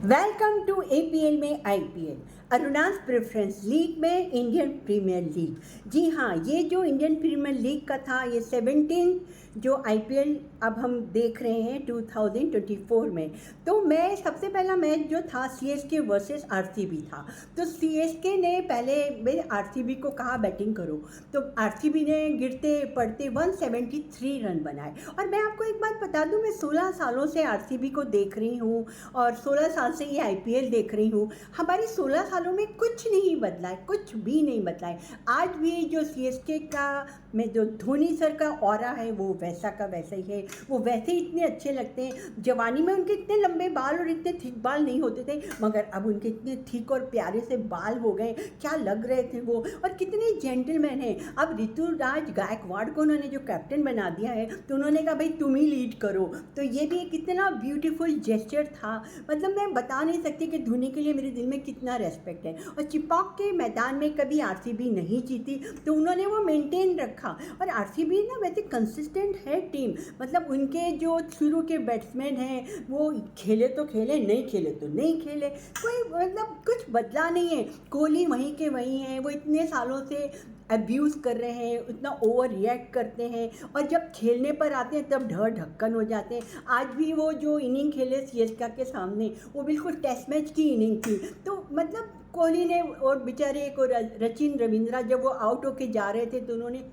Welcome to APL में IPL, Arunachal preference league में Indian premiere league. जी हाँ, ये जो इंडियन प्रीमियर लीग का था, ये 17 जो आईपीएल अब हम देख रहे हैं 2024 में। तो मैं सबसे पहला मैच जो था सीएसके वर्सेस आरसीबी था। तो सीएसके ने पहले मेरे आरसीबी को कहा बैटिंग करो, तो आरसीबी ने गिरते पड़ते 173 रन बनाए। और मैं आपको एक बात बता दूं, मैं 16 सालों से आरसीबी को देख रही हूँ और 16 साल से ये आईपीएल देख रही हूँ। हमारी 16 सालों में कुछ नहीं बदला है, कुछ भी नहीं बदला है। आज भी जो सीएसके का में जो धोनी सर का ऑरा है वो वैसा का वैसा ही है। वो वैसे ही इतने अच्छे लगते हैं। जवानी में उनके इतने लंबे बाल और इतने थिक बाल नहीं होते थे, मगर अब उनके इतने थिक और प्यारे से बाल हो गए, क्या लग रहे थे वो। और कितने जेंटलमैन हैं। अब ऋतुराज गायकवाड़ को उन्होंने जो कैप्टन बना दिया है, तो उन्होंने कहा भाई तुम ही लीड करो। तो ये भी एक इतना ब्यूटीफुल जेस्चर था। मतलब मैं बता नहीं सकती कि धोनी के लिए मेरे दिल में कितना रेस्पेक्ट है। और चिपॉक के मैदान में कभी आरसीबी नहीं जीती, तो उन्होंने वो मेंटेन रखा। और आरसीबी ना वैसे कंसिस्टेंट है टीम। मतलब उनके जो शुरू के बैट्समैन हैं वो खेले तो खेले, नहीं खेले तो नहीं खेले, कोई मतलब कुछ बदला नहीं है। कोहली वहीं के वहीं हैं, वो इतने सालों से अब्यूज़ कर रहे हैं, उतना ओवर रिएक्ट करते हैं, और जब खेलने पर आते हैं तब ढह ढक्कन हो जाते हैं। आज भी वो जो इनिंग खेले सीएसके के सामने, वो बिल्कुल टेस्ट मैच की इनिंग थी। तो मतलब कोहली ने और बेचारे एक और सचिन रविंद्रा जब वो आउट होके जा रहे थे तो उन्होंने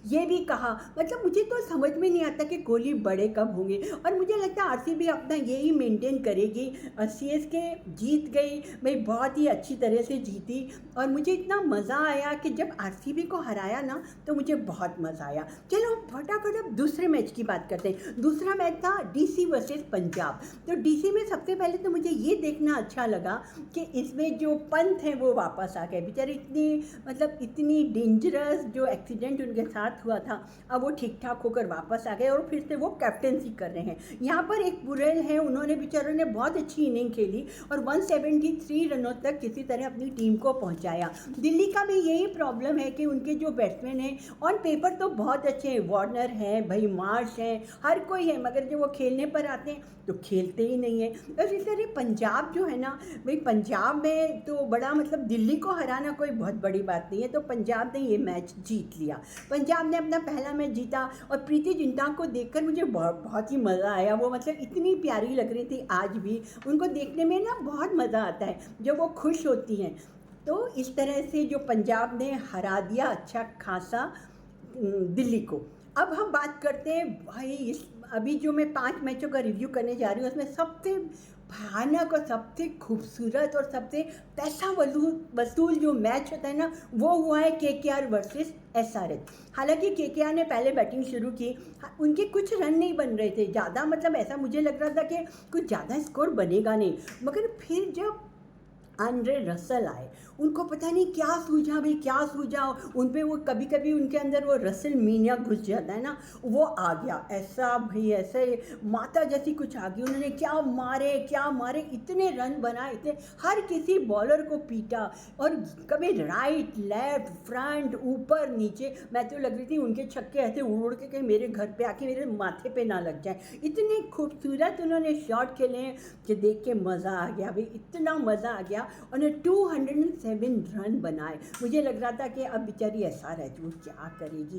ये भी कहा। मतलब मुझे तो समझ में नहीं आता कि कोहली बड़े कब होंगे। और मुझे लगता है आरसीबी अपना यही मेंटेन करेगी। सीएसके जीत गई, भाई बहुत ही अच्छी तरह से जीती। और मुझे इतना मज़ा आया कि जब आरसीबी को हराया ना, तो मुझे बहुत मज़ा आया। चलो फटाफट अब दूसरे मैच की बात करते हैं। दूसरा मैच था डीसी वर्सेस पंजाब। तो डीसी में सबसे पहले तो मुझे ये देखना अच्छा लगा कि इसमें जो पंत हैं वो वापस आ गए। बेचारे इतनी मतलब इतनी डेंजरस जो एक्सीडेंट उनके साथ हुआ था, अब वो ठीक ठाक होकर वापस आ गए और फिर से वो कैप्टेंसी कर रहे हैं। यहाँ पर एक बुरेल है, उन्होंने बेचारों ने बहुत अच्छी इनिंग खेली और 173 रनों तक किसी तरह अपनी टीम को पहुँचाया। दिल्ली का भी यही प्रॉब्लम है कि उनके जो बैट्समैन हैं ऑन पेपर तो बहुत अच्छे हैं, वार्नर हैं, भाई मार्श हैं, हर कोई है, मगर जब वो खेलने पर आते हैं तो खेलते ही नहीं है। बस इस तरह पंजाब जो है ना, भाई पंजाब में तो बड़ा मतलब दिल्ली को हराना कोई बहुत बड़ी बात नहीं है। तो पंजाब ने ये मैच जीत लिया। पंजाब ने अपना पहला मैच जीता और प्रीति जिंटा को देखकर मुझे बहुत ही मज़ा आया। वो मतलब इतनी प्यारी लग रही थी। आज भी उनको देखने में ना बहुत मज़ा आता है जब वो खुश होती हैं। तो इस तरह से जो पंजाब ने हरा दिया अच्छा खासा दिल्ली को। अब हम बात करते हैं भाई इस अभी जो मैं 5 मैचों का रिव्यू करने जा रही हूँ, उसमें सबसे भयानक और सबसे खूबसूरत और सबसे पैसा वसूल जो मैच होता है ना, वो हुआ है केकेआर वर्सेस एसआरएच। हालांकि केकेआर ने पहले बैटिंग शुरू की, उनके कुछ रन नहीं बन रहे थे ज़्यादा, मतलब ऐसा मुझे लग रहा था कि कुछ ज़्यादा स्कोर बनेगा नहीं। मगर फिर जब आंद्रे रसल आए, उनको पता नहीं क्या सूझा भाई, क्या सूझा उन पे, वो कभी कभी उनके अंदर वो रसल मीनिया घुस जाता है ना, वो आ गया ऐसा भाई, ऐसे माता जैसी कुछ आ गई। उन्होंने क्या मारे, इतने रन बनाए, इतने हर किसी बॉलर को पीटा, और कभी राइट लेफ्ट फ्रंट ऊपर नीचे। मैं तो लग रही थी उनके छक्के ऐसे उड़ के कहीं मेरे घर पे आके मेरे माथे पे ना लग जाए। इतने खूबसूरत उन्होंने शॉट खेले हैं कि देख के मज़ा आ गया भाई, इतना मज़ा आ गया। उन्होंने 207 रन बनाए। मुझे लग रहा था कि अब बेचारी एसआरएच वो क्या करेगी,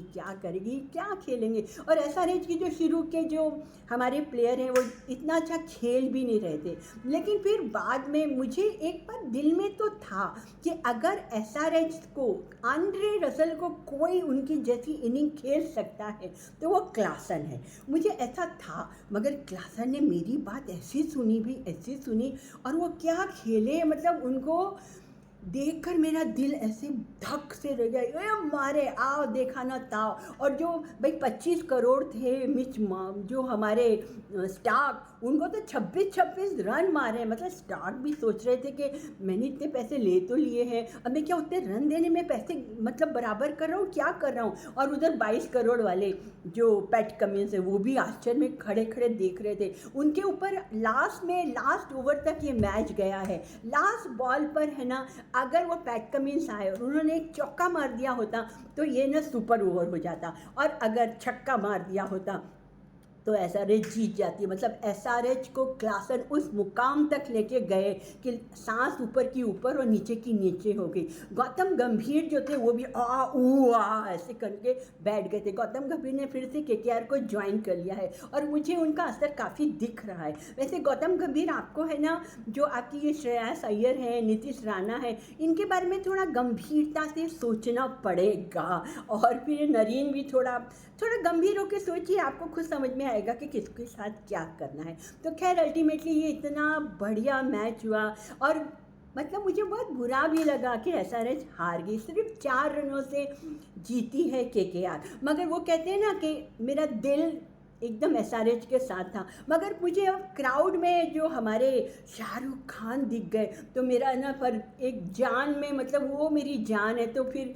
क्या खेलेंगे। और एसआरएच की जो शुरू के जो हमारे प्लेयर हैं वो इतना अच्छा खेल भी नहीं रहे थे। लेकिन फिर बाद में मुझे एक बार दिल में तो था कि अगर एसआरएच को, आंद्रे रसल को कोई उनकी जैसी इनिंग खेल सकता है तो वो क्लासन है। मुझे ऐसा था, मगर क्लासन ने मेरी बात ऐसी सुनी और वो क्या खेले। मतलब उनको देखकर मेरा दिल ऐसे धक से रह गया, ये मारे आओ देखा ना ताओ। और जो भाई 25 करोड़ थे जो हमारे स्टार्क, उनको तो 26 रन मारे। मतलब स्टार्क भी सोच रहे थे कि मैंने इतने पैसे ले तो लिए हैं, अब मैं क्या उतने रन देने में पैसे मतलब बराबर कर रहा हूँ, क्या कर रहा हूँ। और उधर 22 करोड़ वाले जो पैट कमिंस है वो भी आश्चर्य में खड़े खड़े देख रहे थे। उनके ऊपर लास्ट ओवर तक ये मैच गया है। लास्ट बॉल पर है ना, अगर वो पैट कमिंस आए और उन्होंने एक चौका मार दिया होता तो ये ना सुपर ओवर हो जाता, और अगर छक्का मार दिया होता तो एसआरएच जीत जाती है। मतलब एसआरएच को क्लासन उस मुकाम तक लेके गए कि सांस ऊपर की ऊपर और नीचे की नीचे हो गई। गौतम गंभीर जो थे वो भी आ ऊ आ ऐसे करके बैठ गए थे। गौतम गंभीर ने फिर से केकेआर को ज्वाइन कर लिया है और मुझे उनका असर काफ़ी दिख रहा है। वैसे गौतम गंभीर आपको है ना, जो आपकी ये श्रेयस अय्यर है, नीतीश राणा है, इनके बारे में थोड़ा गंभीरता से सोचना पड़ेगा। और फिर नरीन भी थोड़ा गंभीर होकर सोचिए, आपको खुद समझ में आएगा कि किसके साथ क्या करना है। तो खैर अल्टीमेटली ये इतना बढ़िया मैच हुआ और मतलब मुझे बहुत बुरा भी लगा कि एसआरएच हार गई, सिर्फ 4 रनों से जीती है केकेआर। मगर वो कहते हैं ना कि मेरा दिल एकदम एसआरएच के साथ था। मगर मुझे अब क्राउड में जो हमारे शाहरुख खान दिख गए तो मेरा ना पर एक जान में, मतलब वो मेरी जान है, तो फिर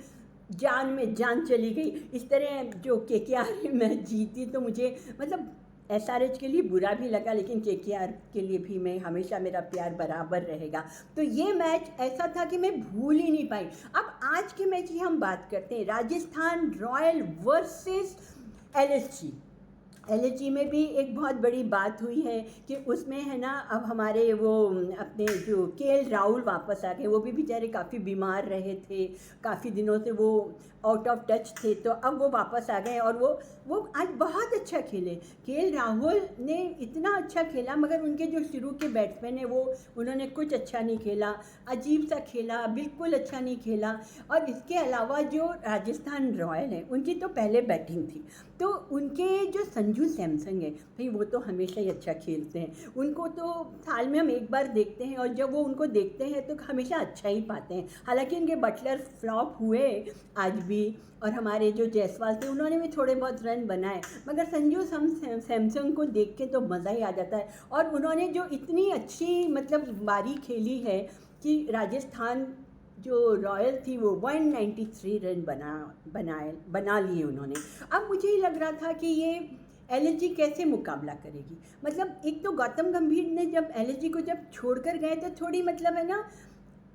जान में जान चली गई। इस तरह जो केकेआर मैच जीती तो मुझे मतलब एसआरएच के लिए बुरा भी लगा, लेकिन केकेआर के लिए भी मैं हमेशा मेरा प्यार बराबर रहेगा। तो ये मैच ऐसा था कि मैं भूल ही नहीं पाई। अब आज के मैच की हम बात करते हैं, Rajasthan royal versus LSG. LSG में भी एक बहुत बड़ी बात हुई है कि उसमें है ना, अब हमारे वो अपने जो केएल राहुल वापस आ गए। वो भी बेचारे काफ़ी बीमार रहे थे, काफ़ी दिनों से वो आउट ऑफ टच थे, तो अब वो वापस आ गए और वो आज बहुत अच्छा खेले। केएल राहुल ने इतना अच्छा खेला, मगर उनके जो शुरू के बैट्समैन हैं वो उन्होंने कुछ अच्छा नहीं खेला, अजीब सा खेला, बिल्कुल अच्छा नहीं खेला। और इसके अलावा जो राजस्थान रॉयल है उनकी तो पहले बैटिंग थी, तो उनके जो संजू सैमसन है भाई वो तो हमेशा ही अच्छा खेलते हैं। उनको तो साल में हम एक बार देखते हैं और जब वो उनको देखते हैं तो हमेशा अच्छा ही पाते हैं। हालांकि उनके बटलर फ्लॉप हुए आज भी, और हमारे जो जायसवाल थे उन्होंने भी थोड़े बहुत रन बनाए, मगर संजू सैमसन को देख के तो मज़ा ही आ जाता है। और उन्होंने जो इतनी अच्छी मतलब बारी खेली है कि राजस्थान जो रॉयल थी वो 193 रन बना लिए उन्होंने। अब मुझे ही लग रहा था कि ये एलएसजी कैसे मुकाबला करेगी। मतलब एक तो गौतम गंभीर ने जब एलएसजी को जब छोड़कर गए तो थोड़ी मतलब है ना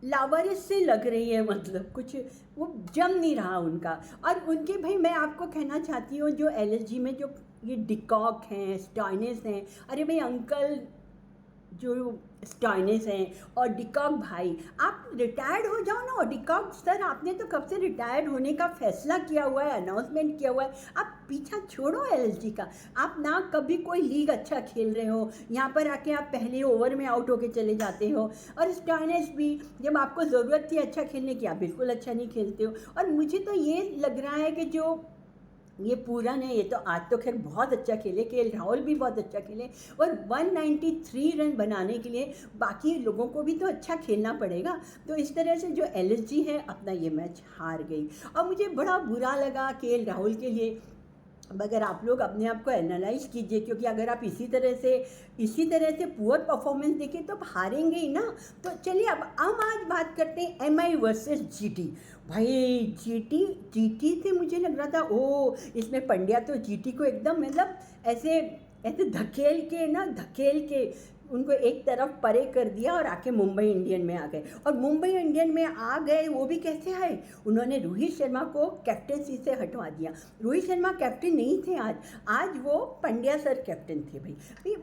लावारिस से लग रही है, मतलब कुछ वो जम नहीं रहा उनका। और उनके भाई मैं आपको कहना चाहती हूँ जो एलएसजी में जो ये डिकॉक हैं, स्टॉइनिस हैं, अरे भाई अंकल जो स्टॉइनिस हैं और डिकॉक भाई, आप रिटायर्ड हो जाओ ना। और डिकॉक सर आपने तो कब से रिटायर्ड होने का फैसला किया हुआ है, अनाउंसमेंट किया हुआ है, आप पीछा छोड़ो एलएसजी का। आप ना कभी कोई लीग अच्छा खेल रहे हो, यहाँ पर आके आप पहले ओवर में आउट होके चले जाते हो। और स्टॉइनिस भी जब आपको ज़रूरत थी अच्छा खेलने की, आप बिल्कुल अच्छा नहीं खेलते हो। और मुझे तो ये लग रहा है कि जो ये पूरन है ये तो आज तो खैर बहुत अच्छा खेले, केएल राहुल भी बहुत अच्छा खेले, और 193 रन बनाने के लिए बाकी लोगों को भी तो अच्छा खेलना पड़ेगा। तो इस तरह से जो एलएसजी है अपना ये मैच हार गई और मुझे बड़ा बुरा लगा केएल राहुल के लिए। मगर आप लोग अपने आप को एनालाइज कीजिए, क्योंकि अगर आप इसी तरह से पुअर परफॉर्मेंस देखें तो आप हारेंगे ही ना। तो चलिए अब हम आज बात करते हैं एमआई वर्सेस जीटी। भाई जीटी से मुझे लग रहा था ओ इसमें पंड्या तो जीटी को एकदम मतलब ऐसे धकेल के उनको एक तरफ परे कर दिया और आके मुंबई इंडियन में आ गए। और मुंबई इंडियन में आ गए वो भी कैसे आए, उन्होंने रोहित शर्मा को कैप्टनसी से हटवा दिया। रोहित शर्मा कैप्टन नहीं थे आज वो पंड्या सर कैप्टन थे। भाई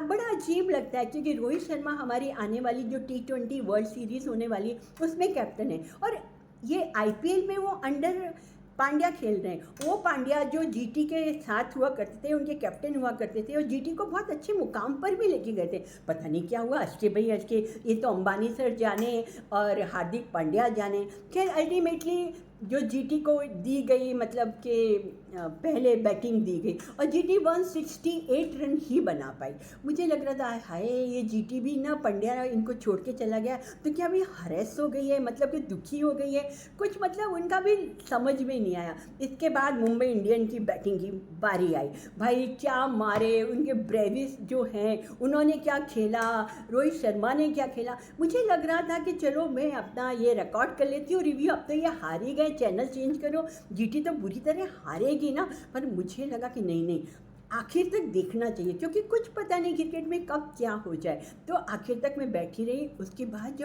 बड़ा अजीब लगता है, क्योंकि रोहित शर्मा हमारी आने वाली जो T20 वर्ल्ड सीरीज़ होने वाली उसमें कैप्टन है, और ये आईपीएल में वो अंडर पांड्या खेल रहे हैं। वो पांड्या जो जीटी के साथ हुआ करते थे, उनके कैप्टन हुआ करते थे और जीटी को बहुत अच्छे मुकाम पर भी लेके गए थे। पता नहीं क्या हुआ, ये तो अंबानी सर जाने और हार्दिक पांड्या जाने। खैर अल्टीमेटली जो जीटी को दी गई मतलब कि पहले बैटिंग दी गई और जीटी 168 रन ही बना पाई। मुझे लग रहा था हाय ये जीटी भी ना पंड्या इनको छोड़ के चला गया तो क्या अभी हरेस हो गई है, मतलब कि दुखी हो गई है कुछ, मतलब उनका भी समझ में नहीं आया। इसके बाद मुंबई इंडियन की बैटिंग की बारी आई। भाई क्या मारे उनके ब्रेविस जो हैं, उन्होंने क्या खेला, रोहित शर्मा ने क्या खेला। मुझे लग रहा था कि चलो मैं अपना ये रिकॉर्ड कर लेती हूँ रिव्यू, अब तो ये हार ही गए, चैनल चेंज करो, जीटी तो बुरी तरह हारेगी ना। पर मुझे लगा कि नहीं आखिर तक देखना चाहिए, क्योंकि कुछ पता नहीं क्रिकेट में कब क्या हो जाए। तो आखिर तक मैं बैठी रही। उसके बाद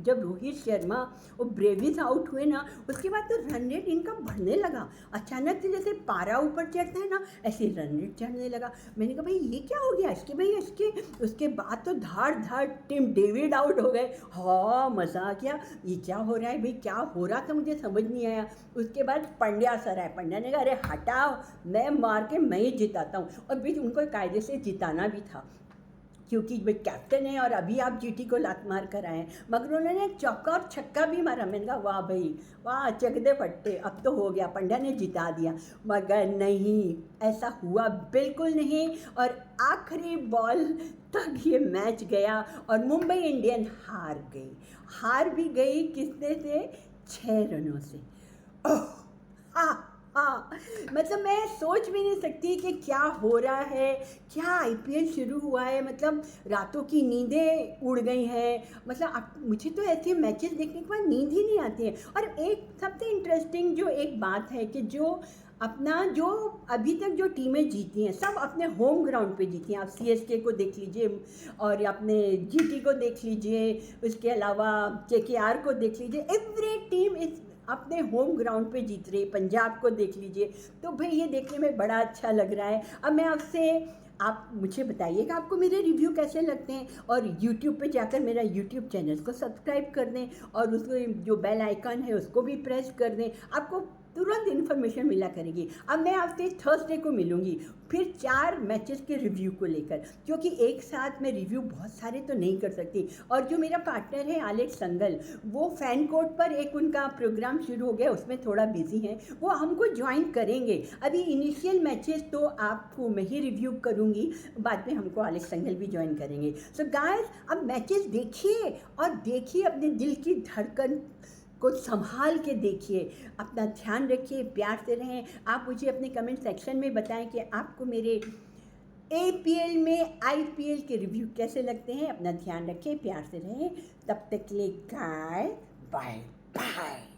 जब रोहित शर्मा और ब्रेविस आउट हुए ना, उसके बाद तो रन रेट इनका बढ़ने लगा। अचानक से जैसे पारा ऊपर चढ़ता है ना, ऐसे रन रेट चढ़ने लगा। मैंने कहा भाई ये क्या हो गया इसके। उसके बाद तो धाड़ धाड़ टिम डेविड आउट हो गए। हाँ, मज़ा आ गया। ये क्या हो रहा है भाई, क्या हो रहा था मुझे समझ नहीं आया। उसके बाद पंड्या सर आए। पंड्या ने कहा अरे हटाओ, मैं मार के मैं ही जिताता हूँ। और बीच उनको कायदे से जिताना भी था, क्योंकि वे कैप्टन है और अभी आप जीटी को लात मार कर आए हैं। मगर उन्होंने एक चौका और छक्का भी मारा। मैंने कहा वाह भाई वाह, चक दे फट्टे, अब तो हो गया, पंड्या ने जिता दिया। मगर नहीं, ऐसा हुआ बिल्कुल नहीं। और आखिरी बॉल तक ये मैच गया और मुंबई इंडियन हार भी गई। किसने से? 6 रनों से। ओह, हाँ हाँ, मतलब मैं सोच भी नहीं सकती कि क्या हो रहा है, क्या आईपीएल शुरू हुआ है। मतलब रातों की नींदें उड़ गई हैं। मतलब मुझे तो ऐसे मैचेस देखने के बाद नींद ही नहीं आती है। और एक सबसे इंटरेस्टिंग जो एक बात है कि जो अभी तक जो टीमें जीती हैं सब अपने होम ग्राउंड पे जीती हैं। आप सीएसके को देख लीजिए और अपने जीटी को देख लीजिए, उसके अलावा केकेआर को देख लीजिए। एवरी टीम इस अपने होम ग्राउंड पे जीत रही। पंजाब को देख लीजिए। तो भाई ये देखने में बड़ा अच्छा लग रहा है। अब मैं आप मुझे बताइएगा आपको मेरे रिव्यू कैसे लगते हैं। और यूट्यूब पे जाकर मेरा यूट्यूब चैनल को सब्सक्राइब कर दें और उसको जो बेल आइकन है उसको भी प्रेस कर दें। आपको तुरंत इन्फॉर्मेशन मिला करेगी। अब मैं आपसे थर्सडे को मिलूँगी फिर 4 मैचेस के रिव्यू को लेकर, क्योंकि एक साथ मैं रिव्यू बहुत सारे तो नहीं कर सकती। और जो मेरा पार्टनर है आलेख संगल, वो फैन कोर्ट पर एक उनका प्रोग्राम शुरू हो गया, उसमें थोड़ा बिजी हैं, वो हमको ज्वाइन करेंगे। अभी इनिशियल मैचेस तो आपको मैं ही रिव्यू करूँगी, बाद में हमको आलेख संगल भी ज्वाइन करेंगे। सो गाइस, अब मैचेस देखिए और देखिए अपने दिल की धड़कन को संभाल के देखिए। अपना ध्यान रखिए, प्यार से रहें। आप मुझे अपने कमेंट सेक्शन में बताएं कि आपको मेरे एपीएल में आईपीएल के रिव्यू कैसे लगते हैं। अपना ध्यान रखें, प्यार से रहें। तब तक के लिए बाय बाय।